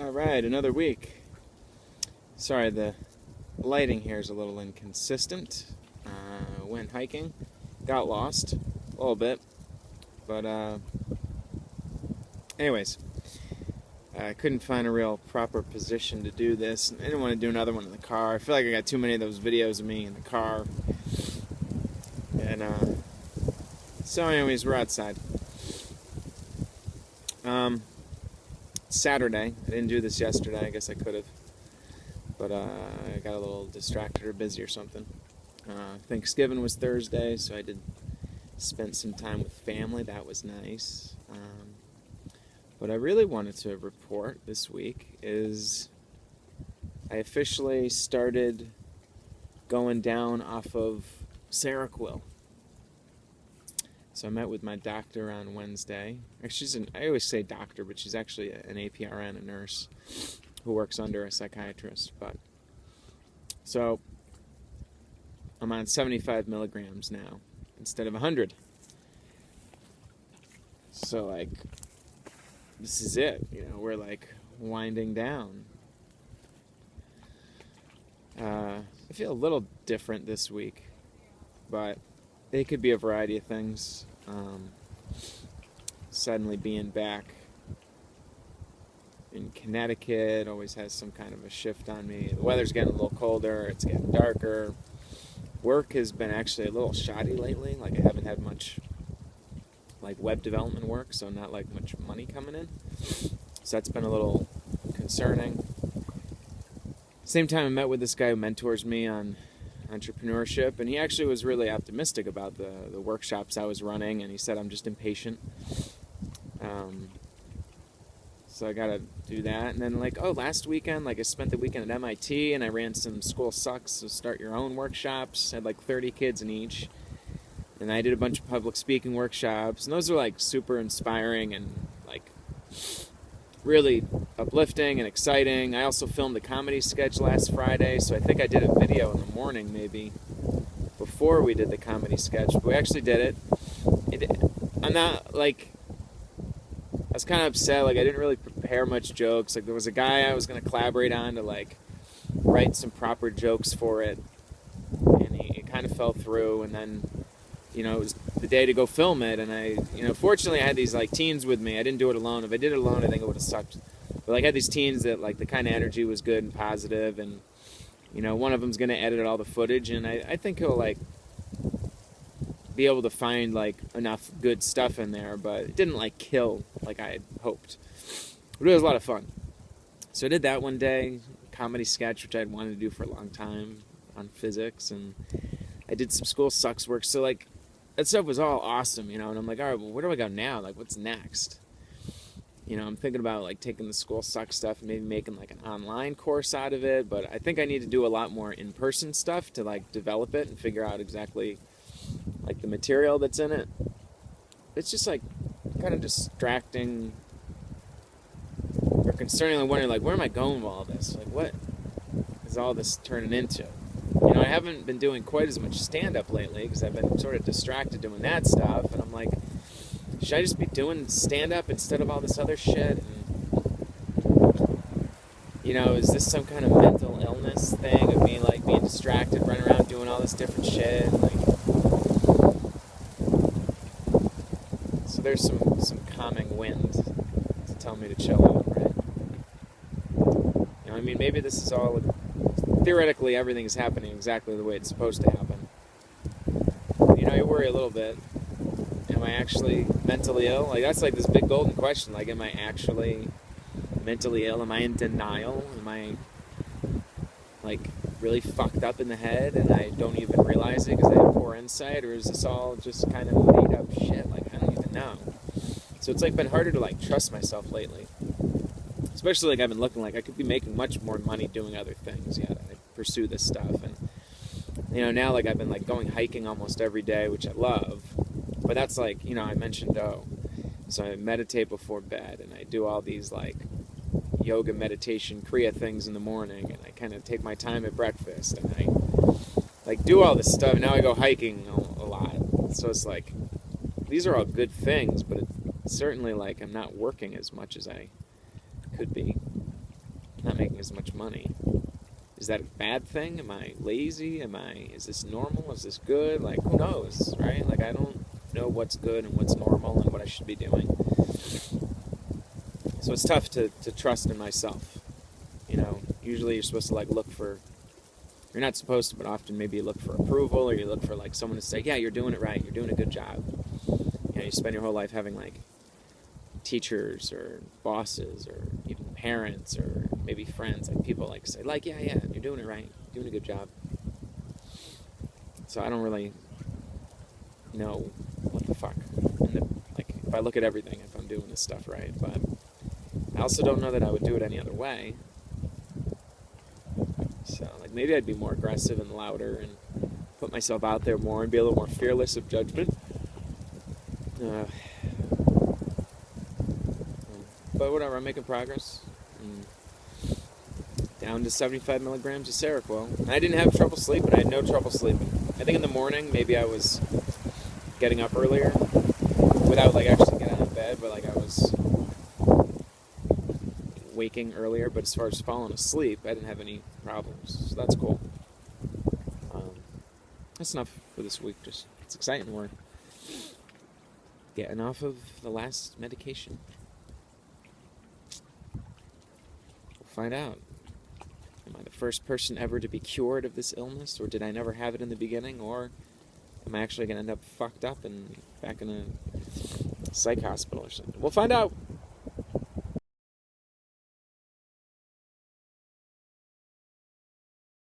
Alright, another week. Sorry, the lighting here is a little inconsistent. Went hiking, got lost a little bit, but anyways, I couldn't find a real proper position to do this. I didn't want to do another one in the car. I feel like I got too many of those videos of me in the car. And so anyways, we're outside. Saturday. I didn't do this yesterday. I guess I could have. But I got a little distracted or busy or something. Thanksgiving was Thursday, so I did spend some time with family. That was nice. What I really wanted to report this week is I officially started going down off of Seroquel. So I met with my doctor on Wednesday. Actually, I always say doctor, but she's actually an APRN, a nurse, who works under a psychiatrist. So I'm on 75 milligrams now instead of 100. So this is it. We're winding down. I feel a little different this week, but it could be a variety of things. Suddenly being back in Connecticut always has some kind of a shift on me. The weather's getting a little colder, it's getting darker. Work has been actually a little shoddy lately. I haven't had much web development work, so not much money coming in. So that's been a little concerning. Same time, I met with this guy who mentors me on entrepreneurship, and he actually was really optimistic about the workshops I was running, and he said I'm just impatient. So I gotta do that. And then last weekend, I spent the weekend at MIT, and I ran some School Sucks, so start your own workshops. I had 30 kids in each, and I did a bunch of public speaking workshops, and those are super inspiring and really uplifting and exciting. I also filmed a comedy sketch last Friday, so I think I did a video in the morning maybe before we did the comedy sketch, but we actually did it. I'm not I was kind of upset, I didn't really prepare much jokes. There was a guy I was going to collaborate on to write some proper jokes for it, and it kind of fell through, and then it was the day to go film it, and I fortunately I had these teens with me. I didn't do it alone. If I did it alone, I think it would have sucked. But I had these teens that the kind of energy was good and positive, and one of them's going to edit all the footage, and I think he'll be able to find enough good stuff in there, but it didn't kill like I had hoped. But it was a lot of fun. So I did that one day, comedy sketch, which I had wanted to do for a long time on physics, and I did some School Sucks work. So that stuff was all awesome, and I'm all right, well, where do I go now? What's next? I'm thinking about taking the School Sucks stuff and maybe making an online course out of it, but I think I need to do a lot more in-person stuff to develop it and figure out exactly the material that's in it. It's just kind of distracting or concerning. I'm wondering where am I going with all this? What is all this turning into? I haven't been doing quite as much stand-up lately because I've been sort of distracted doing that stuff, and I'm should I just be doing stand-up instead of all this other shit? And, is this some kind of mental illness thing of me being distracted, running around doing all this different shit? So there's some calming wind to tell me to chill out, right? Maybe this is all, theoretically everything is happening exactly the way it's supposed to happen. You worry a little bit. Am I actually mentally ill? That's this big golden question. Am I actually mentally ill? Am I in denial? Am I really fucked up in the head and I don't even realize it because I have poor insight? Or is this all just kind of made up shit? I don't even know. So it's been harder to trust myself lately. Especially I've been looking I could be making much more money doing other things yet. I pursue this stuff, and now I've been going hiking almost every day, which I love. But that's I mentioned so I meditate before bed, and I do all these yoga, meditation, Kriya things in the morning, and I kind of take my time at breakfast, and I do all this stuff. Now I go hiking a lot, so it's these are all good things, but it's certainly I'm not working as much as I could be. not making as much money. Is that a bad thing? Am I lazy? Is this normal? Is this good? Like, who knows, right? Like, I don't know what's good and what's normal and what I should be doing. So it's tough to trust in myself. You know, usually you're supposed to, like, look for, you're not supposed to, but often maybe you look for approval, or you look for, like, someone to say, yeah, you're doing it right, you're doing a good job. You know, you spend your whole life having, like, teachers or bosses or even parents or maybe friends, like people like say, like, yeah, you're doing it right, you're doing a good job. So I don't really know what the fuck, like, if I look at everything, if I'm doing this stuff right. But I also don't know that I would do it any other way. So, like, maybe I'd be more aggressive and louder and put myself out there more and be a little more fearless of judgment. But whatever, I'm making progress. Down to 75 milligrams of Seroquel. And I didn't have trouble sleeping. I had no trouble sleeping. I think in the morning, maybe I was getting up earlier without, like, actually getting out of bed, but, like, I was waking earlier. But as far as falling asleep, I didn't have any problems. So that's cool. That's enough for this week. Just, it's exciting. We're getting off of the last medication. Find out. Am I the first person ever to be cured of this illness, or did I never have it in the beginning, or am I actually going to end up fucked up and back in a psych hospital or something? We'll find out.